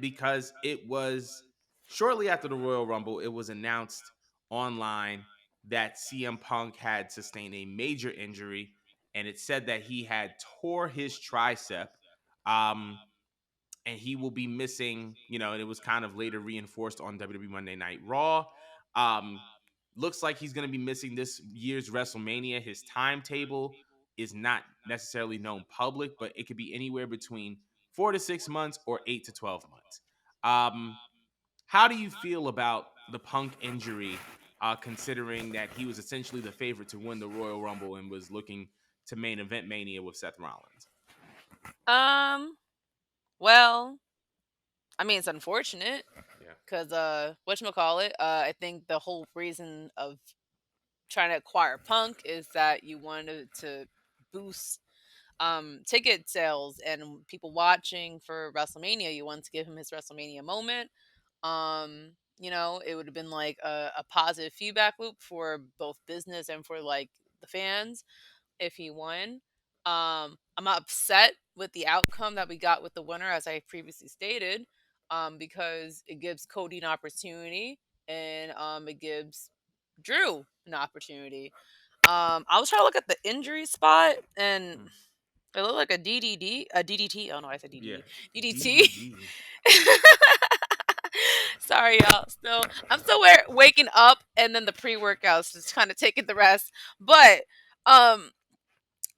because it was shortly after the Royal Rumble, it was announced online that CM Punk had sustained a major injury, and it said that he had tore his tricep. Um, and he will be missing, and it was kind of later reinforced on WWE Monday Night Raw. Um, Looks like he's going to be missing this year's WrestleMania. His timetable is not necessarily known public, but it could be anywhere between 4 to 6 months or 8 to 12 months. Um, how do you feel about the Punk injury, considering that he was essentially the favorite to win the Royal Rumble and was looking to main event Mania with Seth Rollins? Um, well, I mean, it's unfortunate Yeah. because whatchamacallit, I think the whole reason of trying to acquire Punk is that you wanted to boost ticket sales and people watching for WrestleMania. You wanted to give him his WrestleMania moment. It would have been like a positive feedback loop for both business and for like the fans if he won. I'm upset with the outcome that we got with the winner, as I previously stated, because it gives Cody an opportunity and it gives Drew an opportunity. I was trying to look at the injury spot and Mm. it looked like a a DDT. Oh no, I said Yeah. DDT. DDD. Sorry, y'all. I'm still waking up, and then the pre-workouts just kind of taking the rest. But um,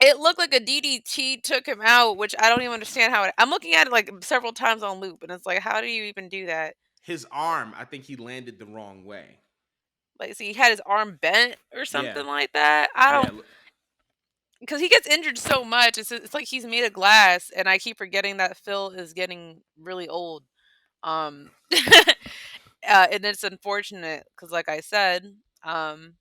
it looked like a DDT took him out, which I don't even understand how. I'm looking at it like several times on loop, and it's like, how do you even do that? His arm, I think he landed the wrong way. Like, so he had his arm bent or Yeah. something like that. I Yeah. don't, because he gets injured so much. It's like he's made of glass, and I keep forgetting that Phil is getting really old. Um, and it's unfortunate because, like I said, um,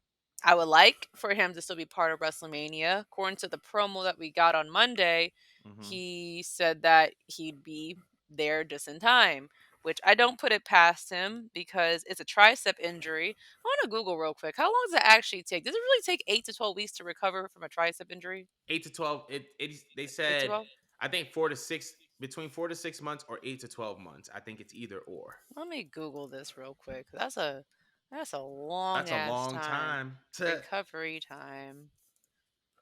I would like for him to still be part of WrestleMania. According to the promo that we got on Monday, Hmm. he said that he'd be there just in time, which I don't put it past him because it's a tricep injury. I want to Google real quick. How long does it actually take? Does it really take 8 to 12 weeks to recover from a tricep injury? 8 to 12. They 8 to said 12? I think 4 to 6, between 4 to 6 months or 8 to 12 months. I think it's either or. Let me Google this real quick. That's a long That's a ass long time. time. Recovery time.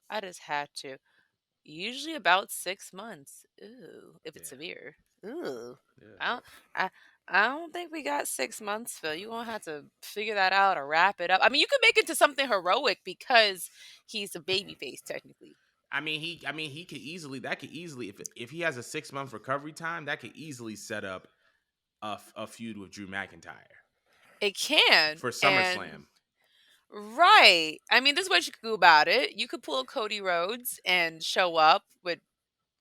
I just had to. Usually about 6 months. Ooh, if Yeah. it's severe. Ooh, I Yeah. don't. I. I don't think we got 6 months, Phil. You're gonna have to figure that out or wrap it up. I mean, you could make it to something heroic because he's a baby face, technically. I mean, he could easily. That could easily, if he has a 6 month recovery time, that could easily set up a feud with Drew McIntyre It can, for and SummerSlam. right. I mean, this is what you could do about it. You could pull a Cody Rhodes and show up with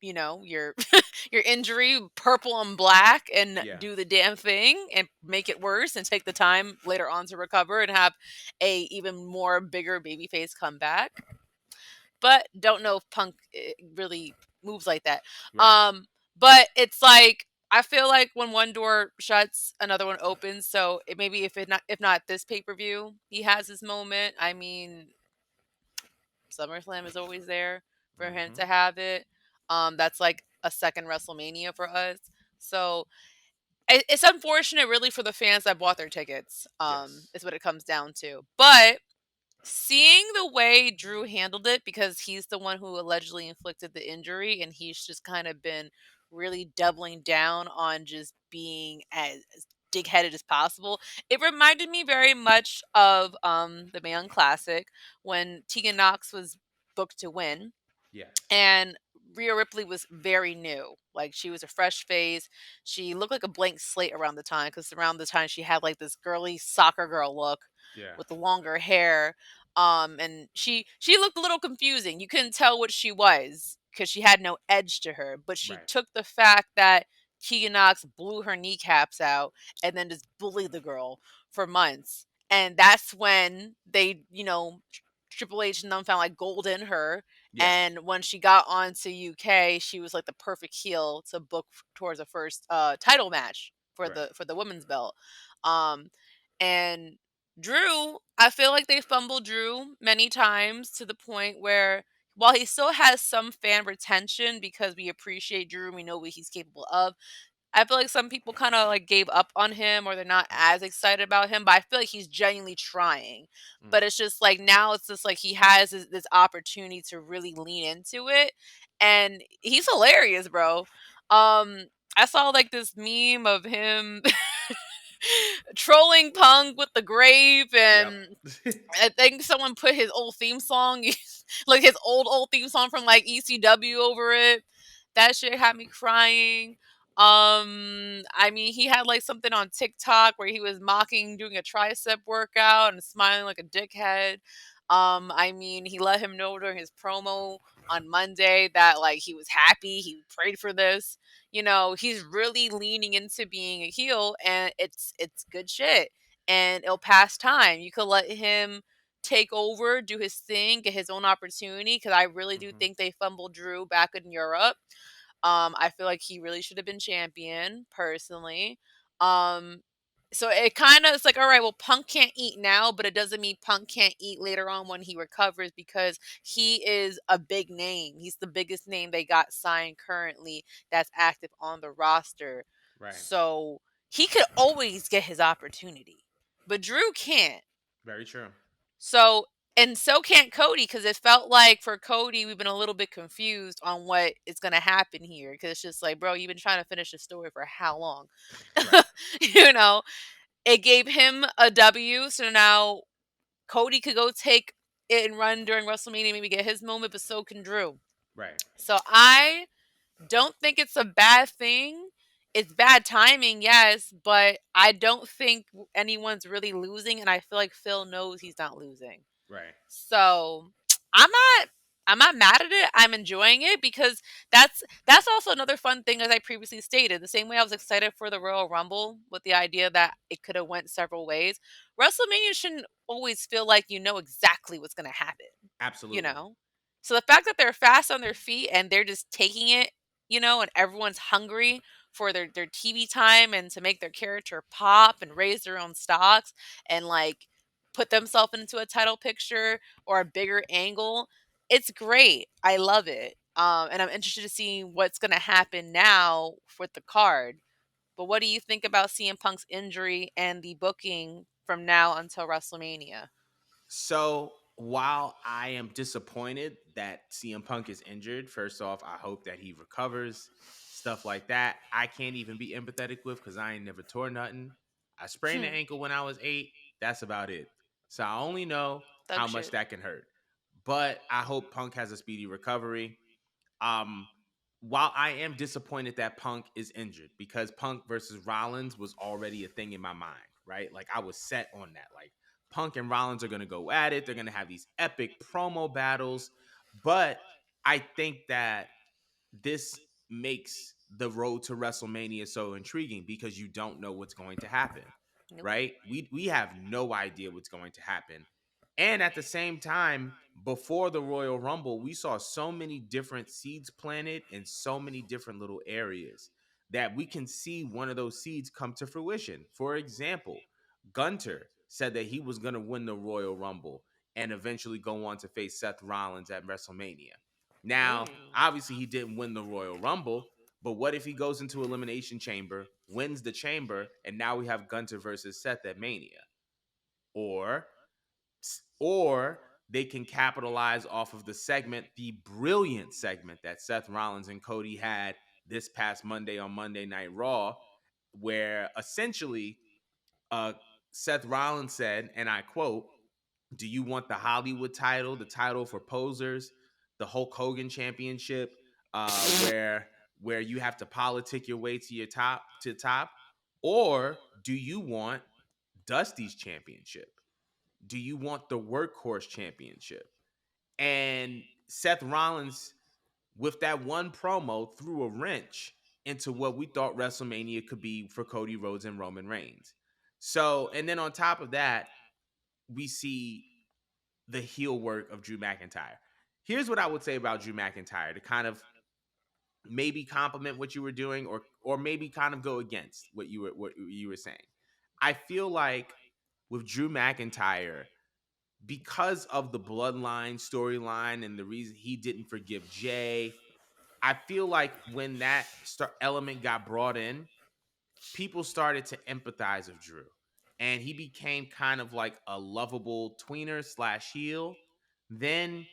your your injury purple and black and Yeah. do the damn thing and make it worse and take the time later on to recover and have a even more bigger babyface comeback. But don't know if Punk really moves like that. Right. Um, but it's like I feel like when one door shuts, another one opens. So maybe if not this pay-per-view, he has his moment. I mean, SummerSlam is always there for him Hmm. to have it. That's like a second WrestleMania for us. So it's unfortunate, really, for the fans that bought their tickets. Yes. Is what it comes down to. But seeing the way Drew handled it, because he's the one who allegedly inflicted the injury, and he's just kind of been really doubling down on just being as dig-headed as possible. It reminded me very much of the Man Classic when Tegan Knox was booked to win, Yes. and Rhea Ripley was very new. Like she was a fresh face. She looked like a blank slate around the time because around the time she had like this girly soccer girl look Yeah. with the longer hair. And she looked a little confusing. You couldn't tell what she was because she had no edge to her. But she Right. took the fact that Keegan Knox blew her kneecaps out and then just bullied the girl for months. And that's when they, Triple H and them found like gold in her, Yes. and when she got on to UK, she was like the perfect heel to book towards the first title match for Right. the women's belt. Um, and Drew, I feel like they fumbled Drew many times to the point where while he still has some fan retention because we appreciate Drew and we know what he's capable of, I feel like some people kind of like gave up on him or they're not Mm, as excited about him, but I feel like he's genuinely trying. mm, But it's just like now it's just like he has this opportunity to really lean into it, and he's hilarious, bro. I saw like this meme of him trolling Punk with the grave, yep. and I think someone put his old theme song, like his old theme song from like ECW over it. That shit had me crying. I mean, he had like something on TikTok where he was mocking doing a tricep workout and smiling like a dickhead. I mean, he let him know during his promo on Monday that like he was happy, he prayed for this. You know, he's really leaning into being a heel, and it's good shit, and it'll pass time. You could let him take over, do his thing, get his own opportunity. Because I really do Hmm. think they fumbled Drew back in Europe. I feel like he really should have been champion, personally. Um, so it kind of it's like, all right, well, Punk can't eat now, but it doesn't mean Punk can't eat later on when he recovers because he is a big name. He's the biggest name they got signed currently that's active on the roster. Right. So he could always get his opportunity, but Drew can't. Very true. So and so can't Cody, because it felt like for Cody we've been a little bit confused on what is going to happen here, because it's just like, bro, you've been trying to finish the story for how long? Right. you know, it gave him a W, so now Cody could go take it and run during WrestleMania, maybe get his moment, but so can Drew. Right. So I don't think it's a bad thing. It's bad timing, yes, but I don't think anyone's really losing, and I feel like Phil knows he's not losing. Right. So I'm not I'm not mad at it. I'm enjoying it because that's also another fun thing, as I previously stated. The same way I was excited for the Royal Rumble with the idea that it could have went several ways. WrestleMania shouldn't always feel like you know exactly what's going to happen, you Absolutely. know? So the fact that they're fast on their feet and they're just taking it, and everyone's hungry for their TV time and to make their character pop and raise their own stocks and like put themselves into a title picture or a bigger angle. It's great. I love it. And I'm interested to see what's going to happen now with the card. But what do you think about CM Punk's injury and the booking from now until WrestleMania? So while I am disappointed that CM Punk is injured, first off, I hope that he recovers. Stuff like that, I can't even be empathetic with because I ain't never tore nothing. I sprained the ankle when I was 8. That's about it. So I only know how Thug much shit. that can hurt. But I hope Punk has a speedy recovery. Um, while I am disappointed that Punk is injured because Punk versus Rollins was already a thing in my mind, right? Like I was set on that. Like Punk and Rollins are going to go at it. They're going to have these epic promo battles. But I think that this makes the road to WrestleMania so intriguing because you don't know what's going to happen, Nope. right? We have no idea what's going to happen. And at the same time, before the Royal Rumble, we saw so many different seeds planted in so many different little areas that we can see one of those seeds come to fruition. For example, Gunter said that he was going to win the Royal Rumble and eventually go on to face Seth Rollins at WrestleMania. Ooh. Now, obviously, he didn't win the Royal Rumble, but what if he goes into Elimination Chamber, wins the Chamber, and now we have Gunter versus Seth at Mania? Or or they can capitalize off of the segment, the brilliant segment that Seth Rollins and Cody had this past Monday on Monday Night Raw, where essentially uh, Seth Rollins said, and I quote, "Do you want the Hollywood title, the title for posers, the Hulk Hogan championship, where you have to politic your way to your top, or do you want Dusty's championship? Do you want the workhorse championship?" And Seth Rollins, with that one promo, threw a wrench into what we thought WrestleMania could be for Cody Rhodes and Roman Reigns. So, and then on top of that, we see the heel work of Drew McIntyre. Here's what I would say about Drew McIntyre to kind of maybe compliment what you were doing, or maybe kind of go against what you were saying. I feel like with Drew McIntyre, because of the bloodline storyline and the reason he didn't forgive Jay, I feel like when that element got brought in, people started to empathize with Drew. And he became kind of like a lovable tweener slash heel. Then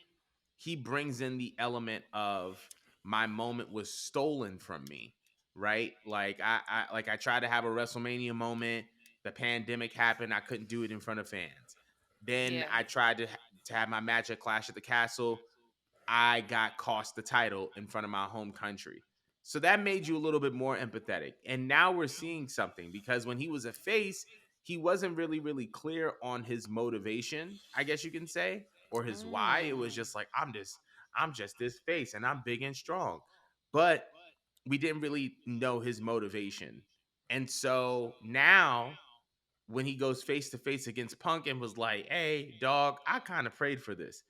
he brings in the element of my moment was stolen from me, right? Like I tried to have a WrestleMania moment. The pandemic happened. I couldn't do it in front of fans. Then Yeah. I tried to have my match at Clash at the Castle. I got cost the title in front of my home country. So that made you a little bit more empathetic. And now we're seeing something because when he was a face, he wasn't really clear on his motivation, I guess you can say, or his why. It was Mm. just like I'm just this face and I'm big and strong. But we didn't really know his motivation. And so now when he goes face to face against Punk and was like, "Hey, dog, I kind of prayed for this."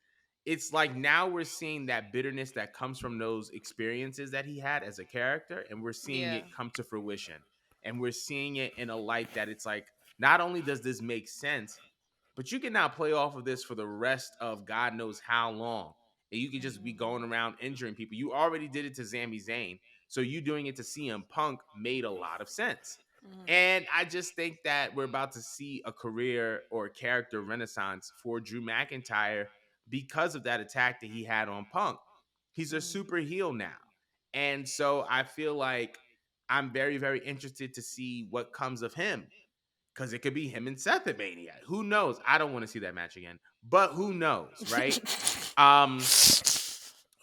It's like now we're seeing that bitterness that comes from those experiences that he had as a character, and we're seeing Yeah. it come to fruition. And we're seeing it in a light that it's like, not only does this make sense, but you can now play off of this for the rest of God knows how long. And you could just be Mhm. going around injuring people. You already did it to Sami Zayn. So you doing it to CM Punk made a lot of sense. Mhm. And I just think that we're about to see a career or character renaissance for Drew McIntyre because of that attack that he had on Punk. He's a Mhm. super heel now. And so I feel like I'm very interested to see what comes of him because it could be him and Seth at Mania. Who knows? I don't want to see that match again, but who knows, right? Um,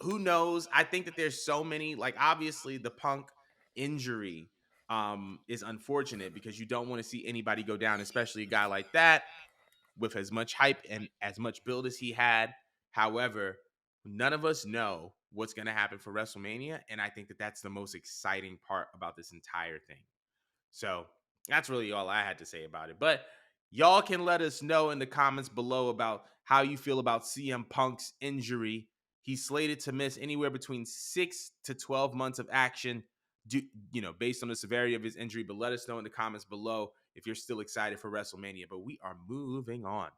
who knows? I think that there's so many, like obviously the Punk injury is unfortunate because you don't want to see anybody go down, especially a guy like that with as much hype and as much build as he had. However, none of us know what's going to happen for WrestleMania, and I think that that's the most exciting part about this entire thing. So that's really all I had to say about it. But y'all can let us know in the comments below about how you feel about CM Punk's injury. He's slated to miss anywhere between 6 to 12 months of action, based on the severity of his injury. But let us know in the comments below if you're still excited for WrestleMania. But we are moving on.